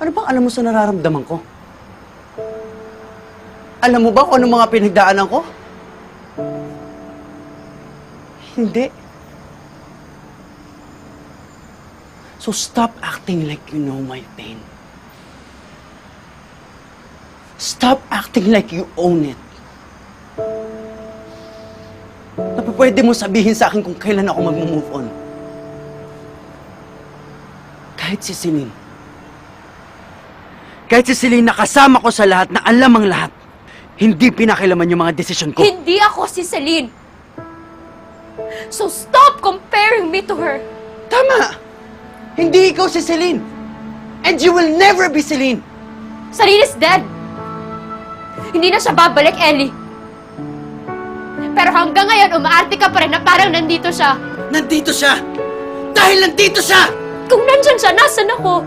Ano bang alam mo sa nararamdaman ko? Alam mo ba kung anong mga pinagdaanan ko? Hindi. So stop acting like you know my pain. Stop acting like you own it. Pwede mo sabihin sa akin kung kailan ako mag-move on. Kahit si Celine. Kahit si Celine nakasama ko sa lahat na alam ang lahat. Hindi pinakilaman yung mga desisyon ko. Hindi ako si Celine. So stop comparing me to her. Tama! Hindi ikaw si Celine. And you will never be Celine. Celine is dead. Hindi na siya babalik, Ellie. Pero hanggang ngayon, umaarte ka pa rin na parang nandito siya. Nandito siya! Dahil nandito siya! Kung nandyan siya, nasan ako?